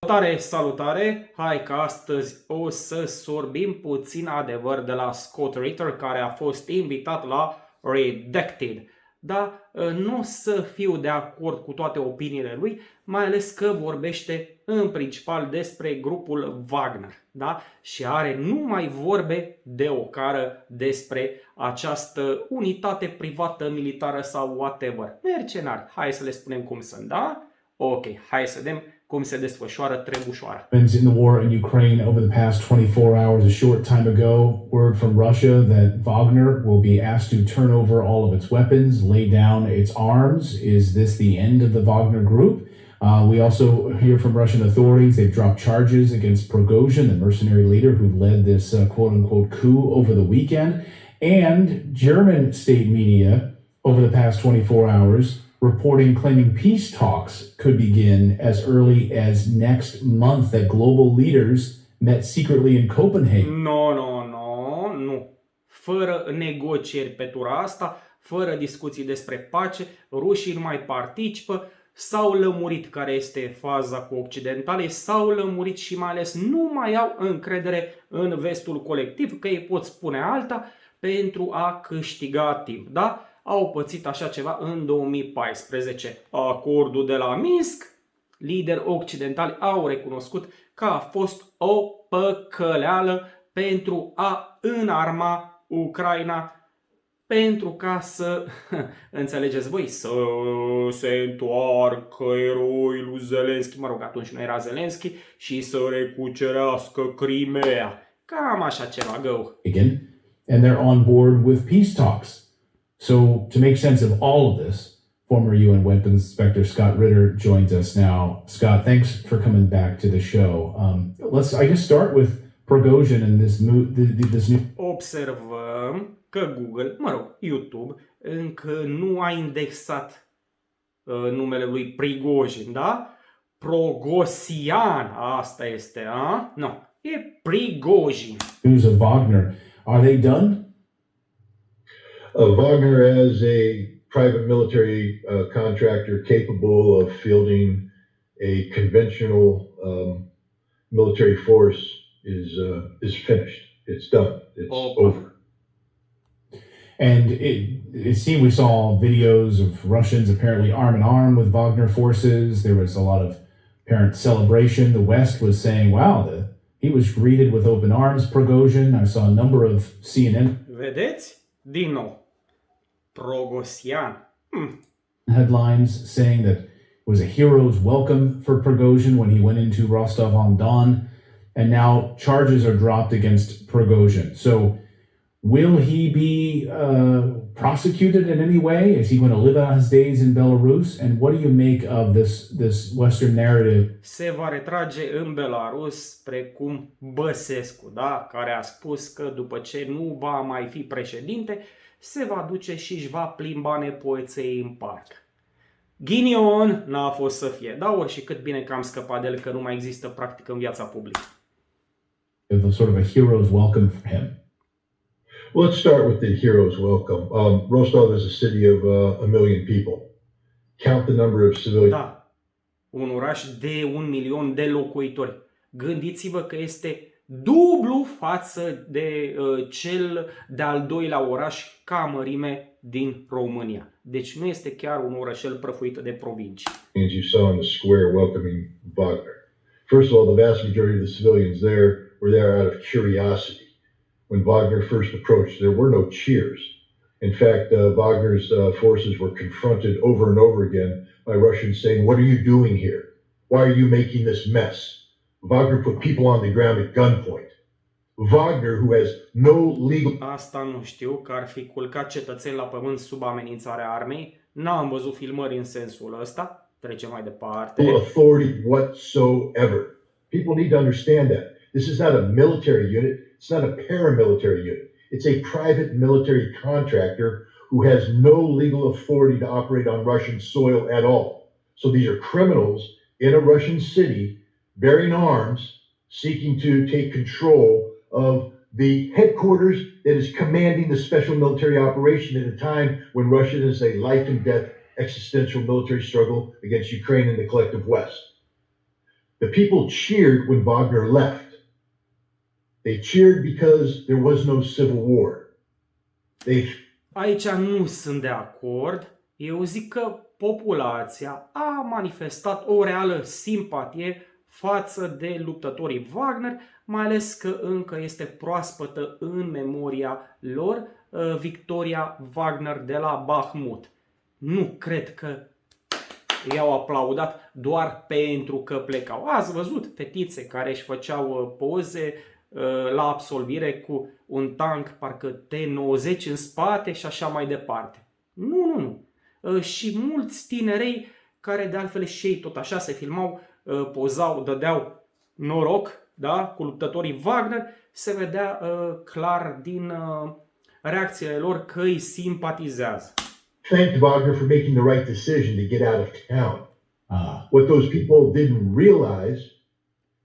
Salutare, salutare! Hai că astăzi o să sorbim puțin adevăr de la Scott Ritter, care a fost invitat la Redacted. Da, nu o să fiu de acord cu toate opiniile lui, mai ales că vorbește în principal despre grupul Wagner. Da? Și are numai vorbe de ocară despre această unitate privată, militară sau whatever. Mercenari, hai să le spunem cum sunt, da? Ok, hai să vedem cum se desfășoară trebușoara. In the war in Ukraine over the past 24 hours, a short time ago, word from Russia that Wagner will be asked to turn over all of its weapons, lay down its arms. Is this the end of the Wagner group? We also hear from Russian authorities they've dropped charges against Prigojin, the mercenary leader who led this quote-unquote coup over the weekend. And German state media over the past 24 hours claiming peace talks could begin as early as next month, that global leaders met secretly in Copenhagen. Nu. Fără negocieri pe tura asta, fără discuții despre pace, rușii nu mai participă, s-au lămurit care este faza cu occidentalii, s-au lămurit și mai ales nu mai au încredere în vestul colectiv, că ei pot spune alta pentru a câștiga timp, da? Au pățit așa ceva în 2014. Acordul de la Minsk, lideri occidentali au recunoscut că a fost o păcăleală pentru a înarma Ucraina, pentru ca să, înțelegeți voi, să se întoarcă eroii lui Zelenski, mă rog, atunci nu era Zelenski, și să recucerească Crimea. Cam așa ceva, go. Again, and they're on board with peace talks. So, to make sense of all of this, former UN Weapons Inspector Scott Ritter joins us now. Scott, thanks for coming back to the show. Let's, I guess, start with Prigojin and this new... Observăm că Google, mă rog, YouTube, încă nu a indexat numele lui Prigojin, da? Prigosian, asta este, a? Nu, e Prigojin. News of Wagner, are they done? Wagner as a private military contractor capable of fielding a conventional military force is finished. It's done. It's over. And it seemed we saw videos of Russians apparently arm in arm with Wagner forces. There was a lot of apparent celebration. The West was saying, wow, he was greeted with open arms, Prigojin. I saw a number of CNN... Vedeți? Din nou. Prigosian. Headlines saying that it was a hero's welcome for Prigojin when he went into Rostov-on-Don, and now charges are dropped against Prigojin. So, will he be prosecuted in any way? Is he going to live out his days in Belarus? And what do you make of this Western narrative? Se va retrage în Belarus, precum Băsescu, da? Care a spus că după ce nu va mai fi președinte, se va duce și își va plimba nepoței în parc. Ghinion n-a fost să fie, da? Ori și cât bine că am scăpat de el, că nu mai există practic în viața publică. Sort of a hero's welcome for him. Well, let's start with the hero's welcome. Rostov is a city of 1 million people. Count the number of civilians. Da, un oraș de 1 milion de locuitori. Gândiți-vă că este dublu față de cel de-al doilea oraș ca mărime din România. Deci nu este chiar un orășel prăfuit de provincii. You saw in the square welcoming Wagner. First of all, the vast majority of the civilians there were there out of curiosity. When Wagner first approached, there were no cheers. In fact, Wagner's forces were confronted over and over again by Russians saying, "What are you doing here? Why are you making this mess?" Wagner put people on the ground at gunpoint. Wagner, who has no legal... Asta nu știu, că ar fi culcat cetățeni la pământ sub amenințarea armei. N-am văzut filmări în sensul ăsta. Trecem mai departe. ...authority whatsoever. People need to understand that. This is not a military unit. It's not a paramilitary unit. It's a private military contractor who has no legal authority to operate on Russian soil at all. So these are criminals in a Russian city bearing arms, seeking to take control of the headquarters that is commanding the special military operation at a time when Russia is a life and death existential military struggle against Ukraine and the collective West. The people cheered when Wagner left. They cheered because there was no civil war. Aici nu sunt de acord. Eu zic că populația a manifestat o reală simpatie față de luptătorii Wagner, mai ales că încă este proaspătă în memoria lor victoria Wagner de la Bakhmut. Nu cred că i-au aplaudat doar pentru că plecau. Ați văzut fetițe care își făceau poze la absolvire cu un tank parcă T-90 în spate și așa mai departe. Nu. Și mulți tinerei care de altfel și ei tot așa se filmau, pozau, dădeau noroc, da, cu luptătorii Wagner, se vedea clar din reacțiile lor că îi simpatizează. Thanked Wagner for making the right decision to get out of town. What those people didn't realize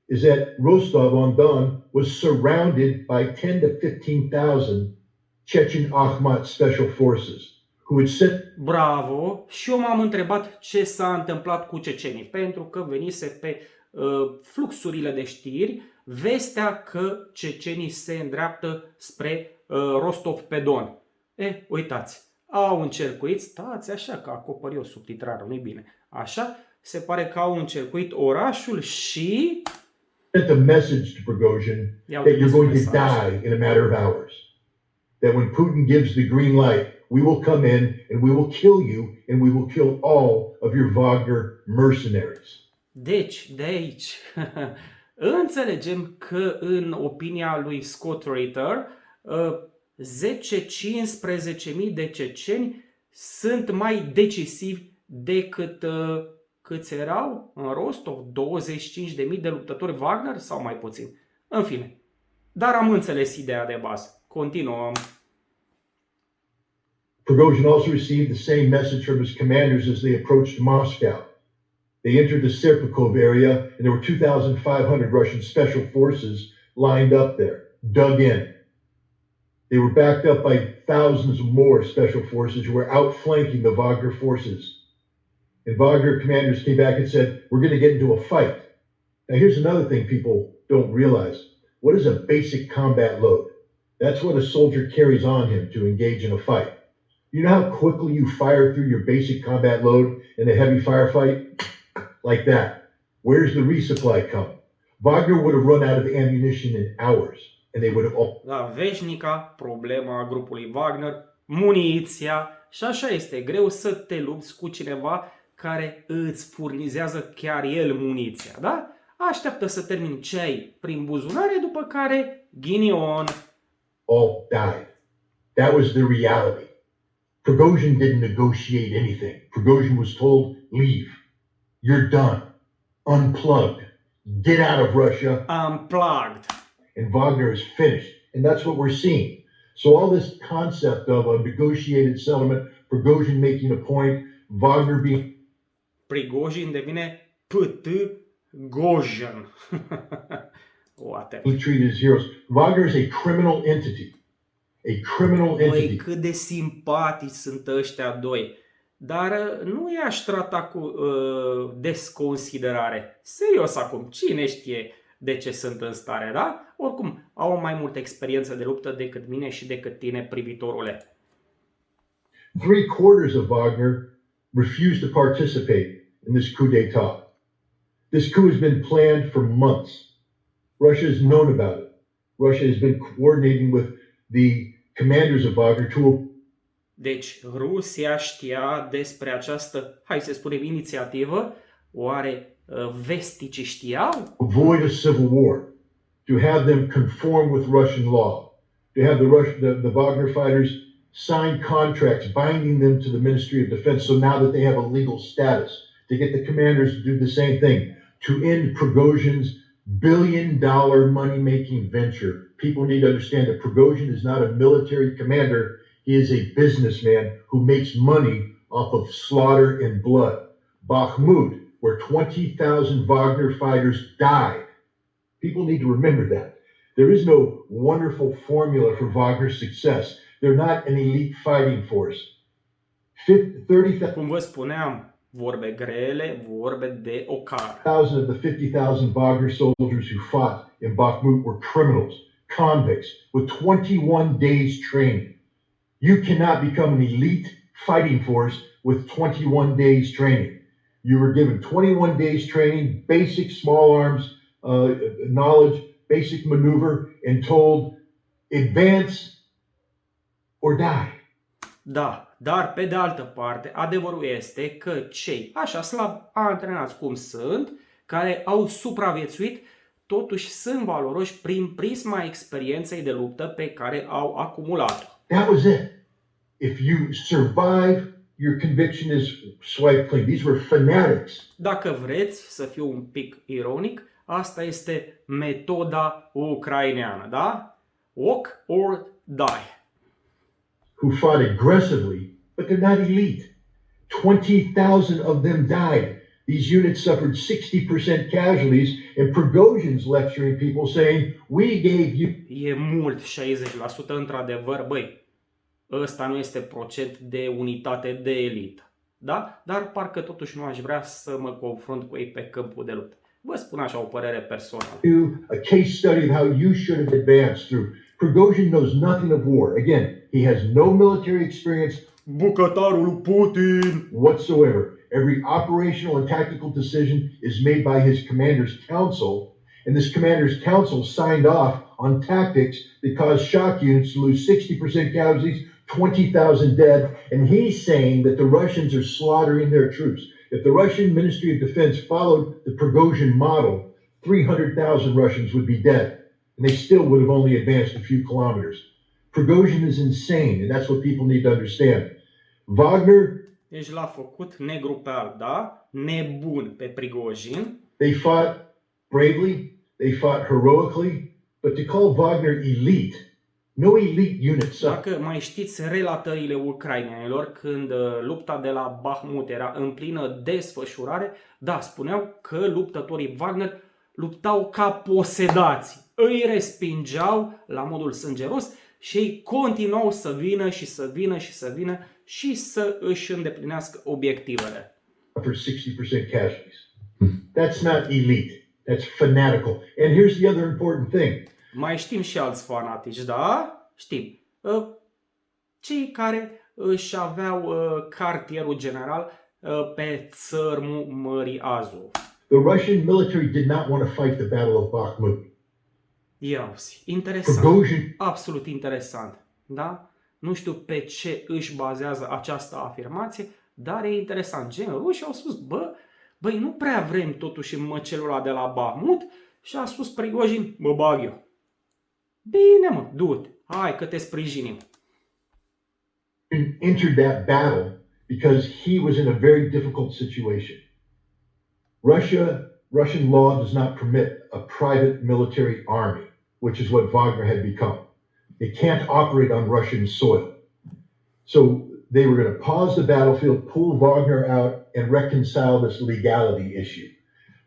is that Rostov-on-Don was surrounded by 10 to 15,000 Chechen Ahmat special forces who would sit. Bravo! Și eu m-am întrebat ce s-a întâmplat cu cecenii, pentru că venise pe fluxurile de știri vestea că cecenii se îndreaptă spre Rostov-pe-Don. Uitați, au încercuit, stați așa că acopăr eu subtitrarea, nu-i bine. Așa, se pare că au încercuit orașul și sent a message to Prigojin that you're going to die in a matter of hours. That when Putin gives the green light, we will come in and we will kill you and we will kill all of your Wagner mercenaries. Deci, de aici, înțelegem că în opinia lui Scott Ritter, 10-15.000 de ceceni sunt mai decisivi decât câți erau în Rostov? 25.000 de luptători Wagner sau mai puțin? În fine, dar am înțeles ideea de bază. Continuăm. Prigojin also received the same message from his commanders as they approached Moscow. They entered the Serpukov area and there were 2,500 Russian special forces lined up there, dug in. They were backed up by thousands more special forces who were outflanking the Wagner forces. And Wagner commanders came back and said, we're going to get into a fight. Now here's another thing people don't realize. What is a basic combat load? That's what a soldier carries on him to engage in a fight. You know how quickly you fire through your basic combat load in a heavy firefight? Like that. Where's the resupply come? Wagner would have run out of ammunition in hours. And they would have all. La veșnica problema grupului Wagner, muniția, și așa este greu să te lupți cu cineva care îți furnizează chiar el muniția, da? Așteaptă să termini ce ai prin buzunare, după care ghinion. All died. That was the reality. Prigojin didn't negotiate anything. Prigojin was told, leave. You're done. Unplugged. Get out of Russia. Unplugged. And Wagner is finished. And that's what we're seeing. So all this concept of a negotiated settlement, Prigojin making a point, Wagner being. Prigojin devine P-T-Gojin. He treated as heroes. Wagner is a criminal entity. A criminal entity. Băi, cât de simpatici sunt ăștia doi. Dar nu i-aș trata cu desconsiderare. Serios acum, cine știe de ce sunt în stare, da? Oricum, au mai multă experiență de luptă decât mine și decât tine, privitorule. 3/4 of Wagner refused to participate in this coup d'etat. This coup has been planned for months. Russia has known about it. Russia has been coordinating with the commanders of Wagner to. Deci, Rusia știa despre această, hai să spunem, inițiativă. Oare vesticii știau? Avoid a civil war, to have them conform with Russian law, to have the Wagner fighters sign contracts binding them to the Ministry of Defense, so now that they have a legal status, to get the commanders to do the same thing, to end Prigojin's billion-dollar money-making venture. People need to understand that Prigojin is not a military commander. He is a businessman who makes money off of slaughter and blood. Bakhmut, where 20,000 Wagner fighters died. People need to remember that. There is no wonderful formula for Wagner's success. They're not an elite fighting force. 30,000. Cum vă spuneam, Vorbe grele, vorbe de ocar. 1,000 of the 50,000 Wagner soldiers who fought in Bakhmut were criminals, convicts, with 21 days training. You cannot become an elite fighting force with 21 days training. You were given 21 days training, basic small arms knowledge, basic maneuver, and told advance or die. Da, dar pe de altă parte, adevărul este că cei așa slab antrenați cum sunt, care au supraviețuit, totuși sunt valoroși prin prisma experienței de luptă pe care au acumulat-o. That was it. If you survive, your conviction is swiped clean. These were fanatics. Dacă vreți să fiu un pic ironic, asta este metoda ucraineană, da? Walk or die. Who fought aggressively, but they're not elite. 20,000 of them died. These units suffered 60% casualties, and Prigojin's lecturing people saying, we gave you... E mult, 60% într-adevăr, băi. Ăsta nu este procent de unitate de elită, da? Dar parcă totuși nu aș vrea să mă confrunt cu ei pe câmpul de luptă. Vă spun așa o părere personală. A case study of how you should have advanced through. Prigojin knows nothing of war. Again, he has no military experience. Bucătarul Putin! Whatsoever. Every operational and tactical decision is made by his commander's council, and this commander's council signed off on tactics that caused shock units to lose 60% casualties, 20,000 dead, and he's saying that the Russians are slaughtering their troops. If the Russian Ministry of Defense followed the Prigojin model, 300,000 Russians would be dead, and they still would have only advanced a few kilometers. Prigojin is insane, and that's what people need to understand. Wagner... Deci l-a făcut negru pe alb, da? Nebun pe Prigojin. They fought bravely, they fought heroically, but to call Wagner elite, no elite unit. Dacă mai știți relatările ucrainenilor când lupta de la Bakhmut era în plină desfășurare, da, spuneau că luptătorii Wagner luptau ca posedați. Îi respingeau la modul sângeros și ei continuau să vină și să vină și să vină și să își îndeplinească obiectivele. For 60% casualties. That's not elite. That's fanatical. And here's the other important thing. Mai știm și alți fanatici, da? Știm. Cei care își aveau cartierul general pe țărmul Mării Azov. The Russian military did not want to fight the Battle of Bakhmut. Ia uzi, interesant. Prigojin... Absolut interesant, da? Nu știu pe ce își bazează această afirmație, dar e interesant. Gen, rușii au spus, băi, nu prea vrem totuși în măcelul ăla de la Bakhmut și a spus Prigojin, mă bag eu. Bine mă, du-te, hai că te sprijinim. Entered that battle because he was in a very difficult situation. Russian law does not permit a private military army, which is what Wagner had become. They can't operate on Russian soil. So they were going to pause the battlefield, pull Wagner out, and reconcile this legality issue.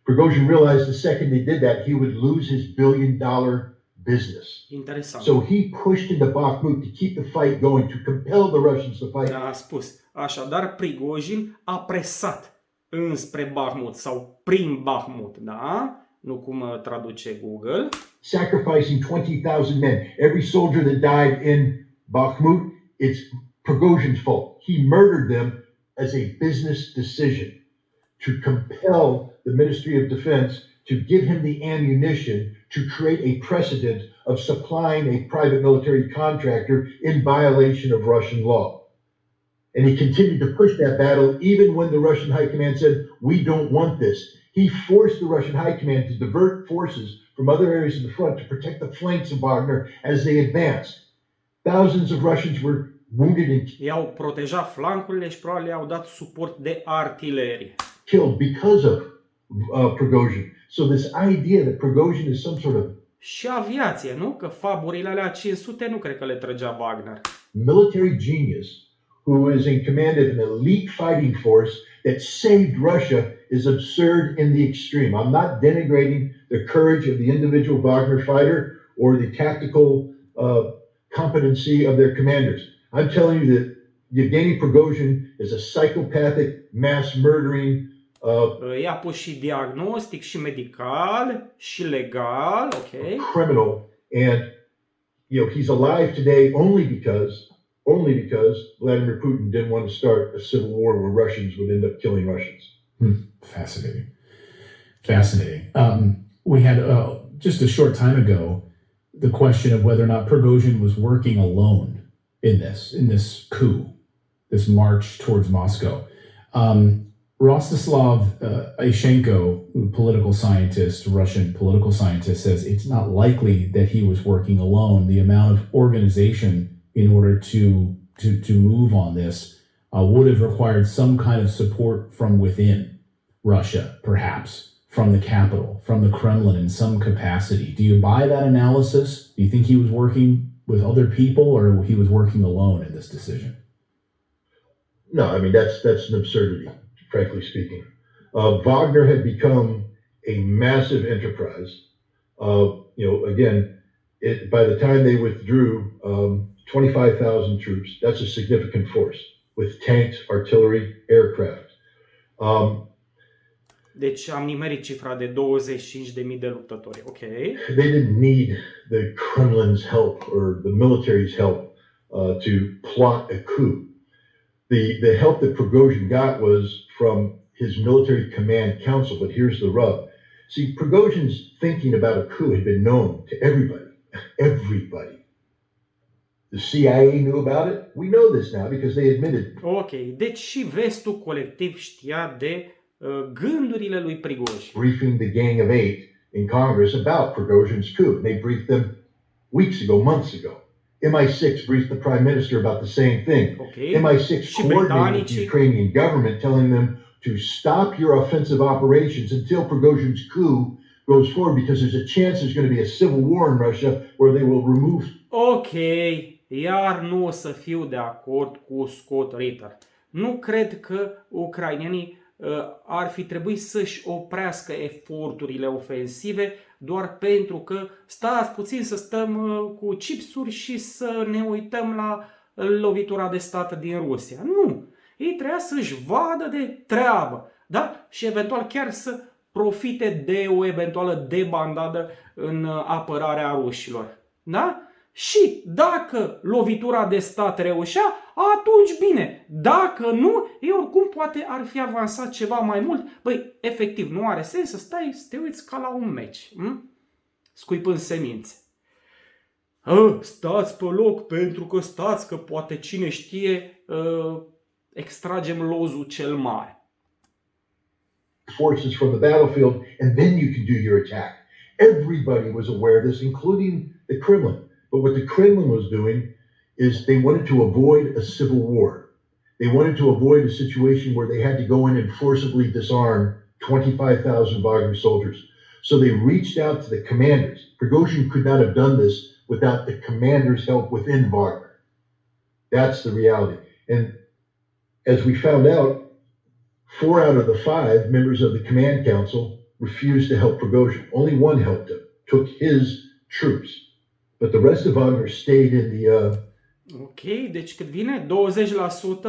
Prigojin realized the second they did that, he would lose his billion-dollar business. Interesant. So he pushed into Bakhmut to keep the fight going, to compel the Russians to fight. A spus, așadar Prigojin a presat înspre Bakhmut sau prin Bakhmut, da? Nu cum traduce Google. Sacrificing 20,000 men. Every soldier that died in Bakhmut, it's Prigojin's fault. He murdered them as a business decision to compel the Ministry of Defense to give him the ammunition to create a precedent of supplying a private military contractor in violation of Russian law. And he continued to push that battle even when the Russian High Command said, we don't want this. He forced the Russian High Command to divert forces from other areas of the front to protect the flanks of Wagner as they advanced. Thousands of Russians were wounded and I-au protejat flancurile și probabil i-au dat suport de artilerie. Killed because of Prigojin. So this idea that Prigojin is some sort of Și aviație, nu? Că faburile alea 500 nu cred că le trăgea Wagner. military genius who is in command of an elite fighting force that saved Russia is absurd in the extreme. I'm not denigrating the courage of the individual Wagner fighter or the tactical competency of their commanders. I'm telling you that Yevgeny Prigojin is a psychopathic, mass murdering, I-a pus și diagnostic și medical și legal, ok? criminal, and he's alive today only because Vladimir Putin didn't want to start a civil war where Russians would end up killing Russians. Fascinating. We had just a short time ago the question of whether or not Prigojin was working alone in this coup, this march towards Moscow. Rostislav Ayshenko, political scientist, Russian political scientist, says it's not likely that he was working alone. The amount of organization in order to move on this would have required some kind of support from within Russia, perhaps from the capital, from the Kremlin in some capacity. Do you buy that analysis? Do you think he was working with other people, or he was working alone in this decision? No, I mean, that's an absurdity, frankly speaking. Wagner had become a massive enterprise. By the time they withdrew 25,000 troops, that's a significant force with tanks, artillery, aircraft. Deci am nimerit cifra de 25.000 de luptători, ok? They didn't need the Kremlin's help or the military's help to plot a coup. The help that Prigojin got was from his military command council, but here's the rub. See, Prigojin's thinking about a coup had been known to everybody. The CIA knew about it. We know this now because they admitted. Ok, deci și vestul colectiv știa de gândurile lui Prigojin. Briefing the Gang of Eight in Congress about Prigojin's coup. They briefed them weeks ago, months ago. MI6 briefed the Prime Minister about the same thing. Okay. MI6 coordinated with the Ukrainian government, telling them to stop your offensive operations until Prigojin's coup goes forward, because there's a chance there's going to be a civil war in Russia where they will remove. Ok, iar nu o să fiu de acord cu Scott Ritter. Nu cred că ucrainenii ar fi trebuit să-și oprească eforturile ofensive doar pentru că stați puțin să stăm cu chipsuri și să ne uităm la lovitura de stat din Rusia. Nu! Ei trebuia să-și vadă de treabă, da? Și eventual chiar să profite de o eventuală debandadă în apărarea rușilor. Da? Și dacă lovitura de stat reușea, atunci bine. Dacă nu, ei oricum poate ar fi avansat ceva mai mult. Băi, efectiv, nu are sens să stai să te uiți ca la un meci. Scuipând semințe. Stați pe loc pentru că stați că poate cine știe extragem lozul cel mare. Forces from the battlefield, and then you can do your attack. Everybody was aware of this, including the Kremlin. But what the Kremlin was doing is they wanted to avoid a civil war. They wanted to avoid a situation where they had to go in and forcibly disarm 25,000 Wagner soldiers. So they reached out to the commanders. Prigojin could not have done this without the commanders' help within Wagner. That's the reality. And as we found out, 4 out of the 5 members of the command council refused to help Prigojin. Only one helped him, took his troops. But the rest of Wagner stayed in the... Ok, deci cât vine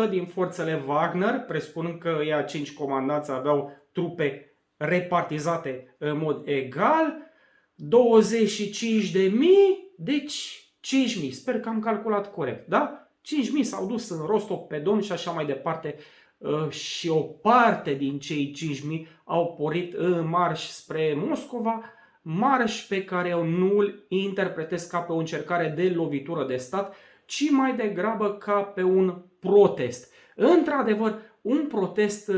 20% din forțele Wagner, presupunând că ea 5 comandanți aveau trupe repartizate în mod egal, 25.000, deci 5.000, sper că am calculat corect, da? 5.000 s-au dus în Rostov pe Don și așa mai departe și o parte din cei 5.000 au pornit în marș spre Moscova, marș pe care eu nu îl interpretez ca pe o încercare de lovitură de stat, ci mai degrabă ca pe un protest. Într-adevăr, un protest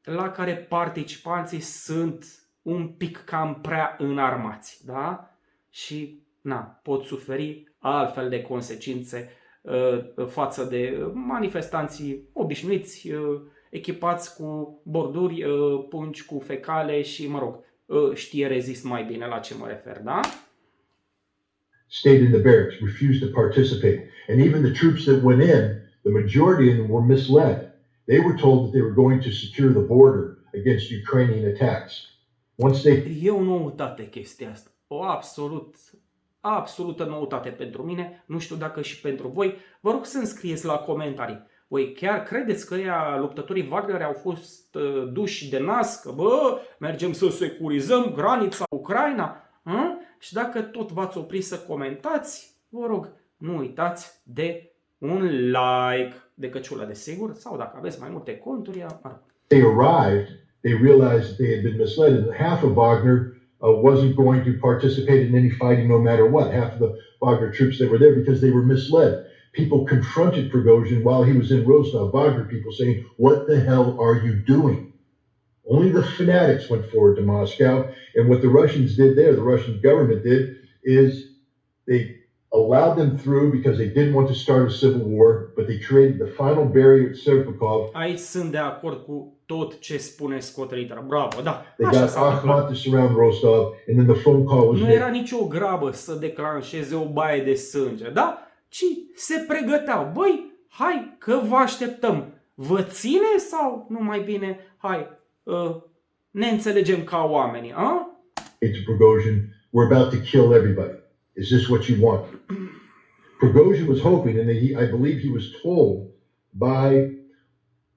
la care participanții sunt un pic cam prea înarmați, da? Și pot suferi altfel de consecințe față de manifestanții obișnuiți, echipați cu borduri, pungi cu fecale și, știe rezist mai bine la ce mă refer, da? Stayed in the barracks, refused to participate. And even the troops that went in, the majority of them were misled. They were told that they were going to secure the border against Ukrainian attacks. E o noutate chestia asta. O absolut absolută noutate pentru mine, nu știu dacă și pentru voi. Vă rog să-mi scrieți la comentarii. Voi chiar credeți că luptătorii Wagner au fost duși de nas, că bă, mergem să securizăm granița Ucraina? Și dacă tot v-ați oprit să comentați, vă rog, nu uitați de un like, de căciulă desigur, sau dacă aveți mai multe conturi, They arrived, they realized that they had been misled, and half of Wagner wasn't going to participate in any fighting no matter what. Half of the Wagner troops that were there because they were misled. People confronted Prigojin while he was in Rostov, Wagner people saying, "What the hell are you doing?" Only the fanatics went forward to Moscow, and what the Russians did there, the Russian government did, is they allowed them through because they didn't want to start a civil war, but they created the final barrier at Serpukov. Aici sunt de acord cu tot ce spune Scott Ritter. Bravo, da. They got Akhmat to surround Rostov, and then the phone call was Nu made. era nicio grabă să declanșeze o baie de sânge, da? Ci se pregăteau. Băi, hai că vă așteptăm. Vă ține sau nu mai bine? Hai, ne înțelegem ca oamenii, a? To Prigojin, we're about to kill everybody. Is this what you want? Prigojin was hoping, and I believe he was told by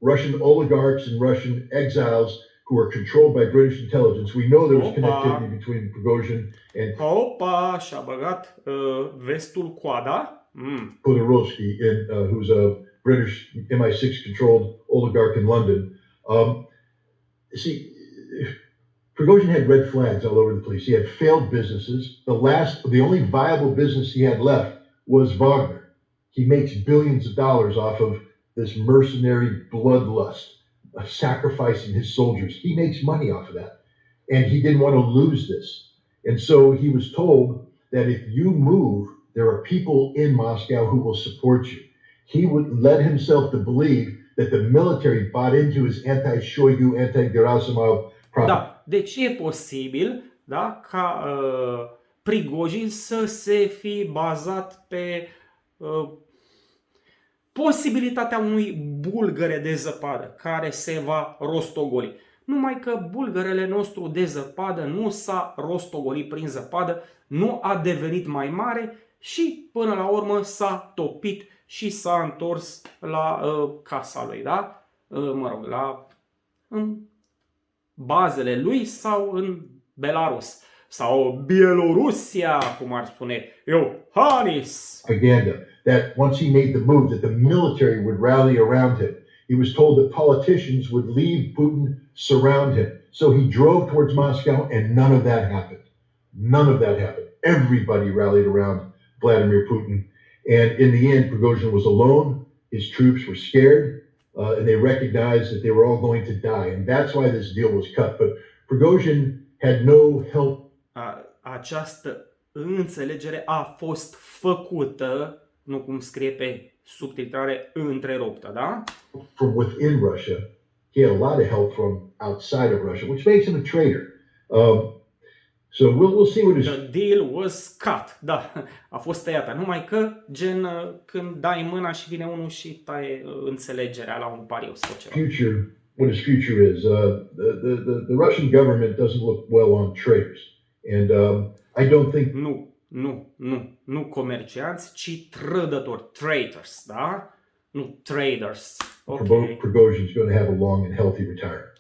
Russian oligarchs and Russian exiles who are controlled by British intelligence. We know there was connectivity between Prigojin and Opa, și-a băgat vestul coada. Podorovsky, who's a British MI6 controlled oligarch in London. See, Prigojin had red flags all over the place. He had failed businesses. The only viable business he had left was Wagner. He makes billions of dollars off of this mercenary bloodlust, sacrificing his soldiers. He makes money off of that. And he didn't want to lose this. And so he was told that if you move, there are people in Moscow who will support you. He would let himself to believe that the military bought into his anti-Shoigu, anti-Gerasimov propaganda. Da, deci e posibil, da, ca Prigojin să se fi bazat pe posibilitatea unui bulgăre de zăpadă care se va rostogoli. Numai că bulgărele nostru de zăpadă nu s-a rostogolit prin zăpadă, nu a devenit mai mare și până la urmă s-a topit și s-a întors la casa lui, da? Mă rog, în bazele lui sau în Belarus sau Bielorusia, cum ar spune Iohannis. Propaganda that once he made the move that the military would rally around him. He was told that politicians would leave Putin, surround him. So he drove towards Moscow and none of that happened. None of that happened. Everybody rallied around Vladimir Putin. And in the end, Prigojin was alone. His troops were scared and they recognized that they were all going to die. And that's why this deal was cut. But Prigojin had no help. Această înțelegere a fost făcută, nu cum scrie pe subtitrare, întreruptă, da? From within Russia. He had a lot of help from outside of Russia, which makes him a traitor. So we'll see what is. The deal was cut. Da, a fost tăiată. Numai că, gen, când dai mâna și vine unul și taie înțelegerea la un pariu sau ceva. Future, what his future is. The Russian government doesn't look well on traitors. And I don't think... Nu comercianți, ci trădători, traitors, da? Nu traders. Okay. Prigojin's going to have a long and healthy retirement.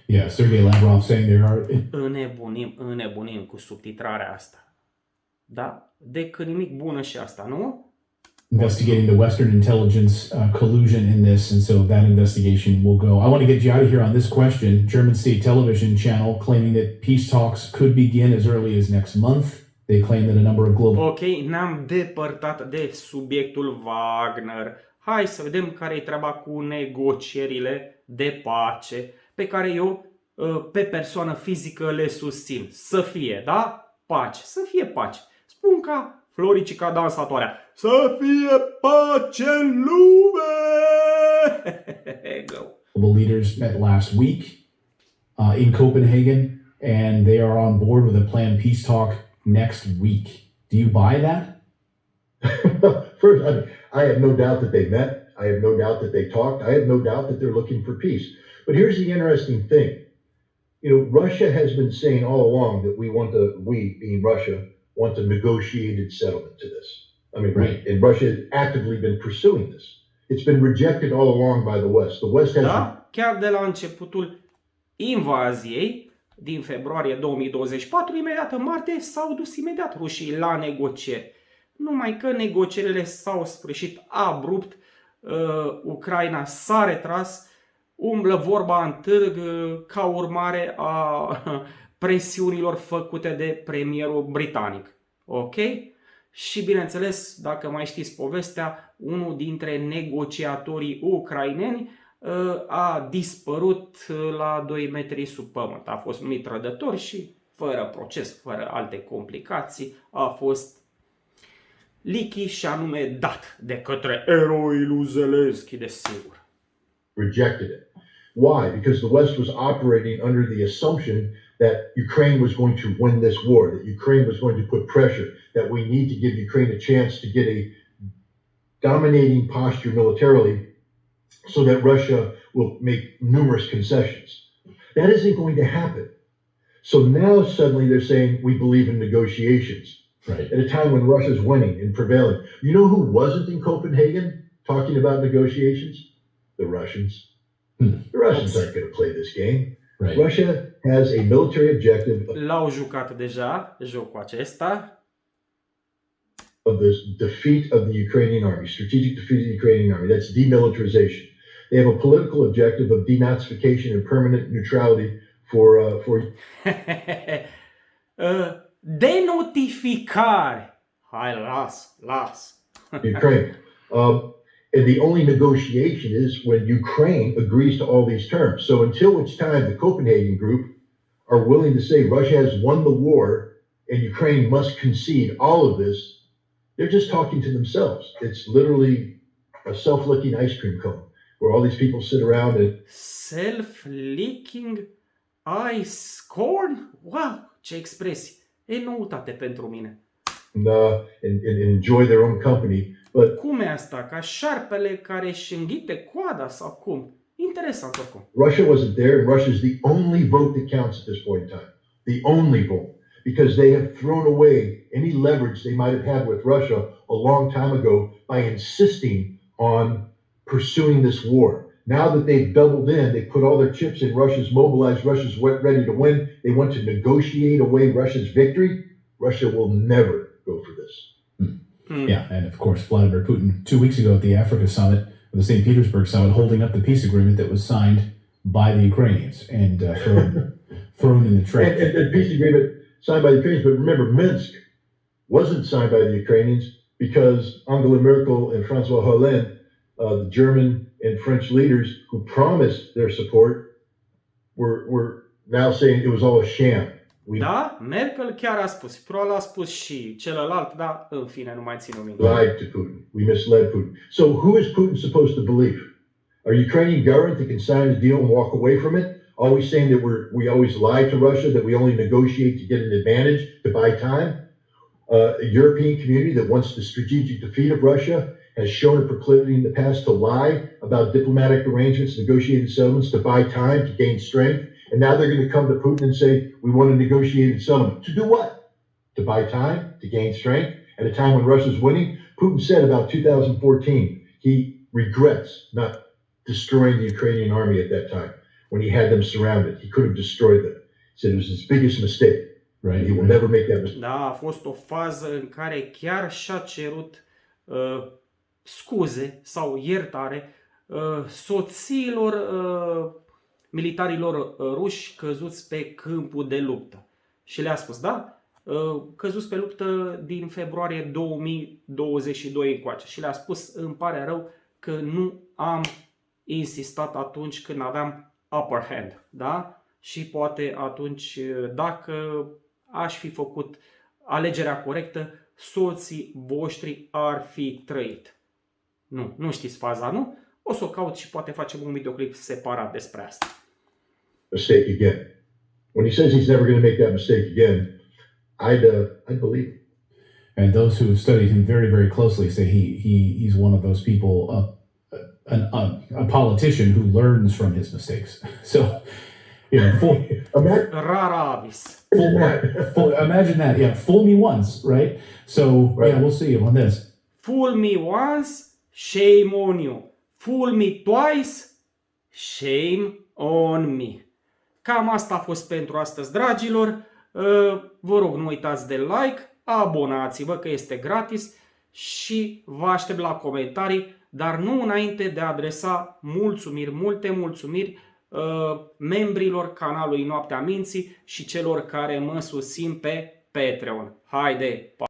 Yeah, Sergei Lavrov saying there are... Înnebunim cu subtitrarea asta. Da? Decât nimic bună și asta, nu? Investigating the Western intelligence collusion in this, and so that investigation will go. I want to get you out of here on this question. German state television channel claiming that peace talks could begin as early as next month. They claim that a number of global... Ok, ne-am depărtat de subiectul Wagner. Hai să vedem care e treaba cu negocierile de pace pe care eu, pe persoană fizică, le susțin. Să fie, da? Pace. Să fie pace. Spun ca Floricica dansatoarea. Să fie pace în lume! Go. Global leaders met last week in Copenhagen, and they are on board with a planned peace talk next week. Do you buy that? First, I have no doubt that they met. I have no doubt that they talked. I have no doubt that they're looking for peace. But here's the interesting thing. You know, Russia has been saying all along that we, being Russia, want a negotiated settlement to this. I mean, Right. and Russia has actively been pursuing this. It's been rejected all along by the West. The West has Da? Chiar de la începutul invaziei din februarie 2024, imediat în martie s-au dus imediat rușii la negocieri. Numai că negocierile s-au sfârșit abrupt, Ucraina s-a retras, umblă vorba în târg ca urmare a presiunilor făcute de premierul britanic. Ok? Și bineînțeles, dacă mai știți povestea, unul dintre negociatorii ucraineni a dispărut la 2 metri sub pământ. A fost numit trădător și fără proces, fără alte complicații, a fost lichi și anume dat de către eroii lui Zelenski, desigur. rejected it. Why? Because the West was operating under the assumption that Ukraine was going to win this war, that Ukraine was going to put pressure, that we need to give Ukraine a chance to get a dominating posture militarily so that Russia will make numerous concessions. That isn't going to happen. So now suddenly they're saying we believe in negotiations Right. at a time when Russia's winning and prevailing. You know who wasn't in Copenhagen talking about negotiations? The Russians. The Russians aren't going to play this game. Right. Russia has a military objective L-au jucat deja jocul acesta. of the defeat of the Ukrainian army, strategic defeat of the Ukrainian army. That's demilitarization. They have a political objective of denazification and permanent neutrality for Denotificare. Hai, las. Ukraine. And the only negotiation is when Ukraine agrees to all these terms. So until which time the Copenhagen group are willing to say Russia has won the war and Ukraine must concede all of this, they're just talking to themselves. It's literally a self-licking ice cream cone where all these people sit around and Self-licking ice corn? Wow, ce expresie. E noutate pentru mine. and enjoy their own company. But Cum e asta? Ca șarpele care își înghite coada sau cum? Interesant oricum. Russia wasn't there, and Russia's the only vote that counts at this point in time. The only vote. Because they have thrown away any leverage they might have had with Russia a long time ago by insisting on pursuing this war. Now that they've doubled in, they put all their chips in, Russia's mobilized, Russia's ready to win. They want to negotiate away Russia's victory. Russia will never go for this. Yeah, and of course, Vladimir Putin 2 weeks ago at the Africa Summit, or the St. Petersburg Summit, holding up the peace agreement that was signed by the Ukrainians and thrown in the trash. And peace agreement signed by the Ukrainians, but remember, Minsk wasn't signed by the Ukrainians because Angela Merkel and Francois Hollande, the German and French leaders who promised their support, were now saying it was all a sham. Da, Merkel chiar a spus. Probabil a spus și celălalt, dar în fine, nu mai țin minte. Lied to Putin. We misled Putin. So who is Putin supposed to believe? Our Ukrainian government that can sign a deal and walk away from it? Always saying that we always lie to Russia, that we only negotiate to get an advantage, to buy time? A European community that wants the strategic defeat of Russia has shown a proclivity in the past to lie about diplomatic arrangements, negotiated settlements, to buy time, to gain strength. And now they're going to come to Putin and say, we want a negotiated settlement. To do what? To buy time, to gain strength, at a time when Russia's winning? Putin said about 2014, he regrets not destroying the Ukrainian army at that time, when he had them surrounded. He could have destroyed them. He said it was his biggest mistake. Right. He will never make that mistake. Da, a fost o fază în care chiar și-a cerut scuze sau iertare soțiilor militarilor ruși căzuți pe câmpul de luptă. Și le-a spus, da, căzuți pe luptă din februarie 2022 încoace. Și le-a spus, îmi pare rău că nu am insistat atunci când aveam upper hand, da? Și poate atunci, dacă aș fi făcut alegerea corectă, soții voștri ar fi trăit. Nu știți faza, nu? O să o caut și poate facem un videoclip separat despre asta. Mistake again. When he says he's never going to make that mistake again, I'd believe him. And those who have studied him very, very closely say he's one of those people, a politician who learns from his mistakes. So Imagine, Rara avis. Imagine that. Yeah, fool me once, right? So Right. yeah, we'll see on this. Fool me once, shame on you. Fool me twice, shame on me. Cam asta a fost pentru astăzi, dragilor. Vă rog, nu uitați de like, abonați-vă că este gratis și vă aștept la comentarii, dar nu înainte de a adresa mulțumiri, multe mulțumiri membrilor canalului Noaptea Minții și celor care mă susțin pe Patreon. Haide! Pa!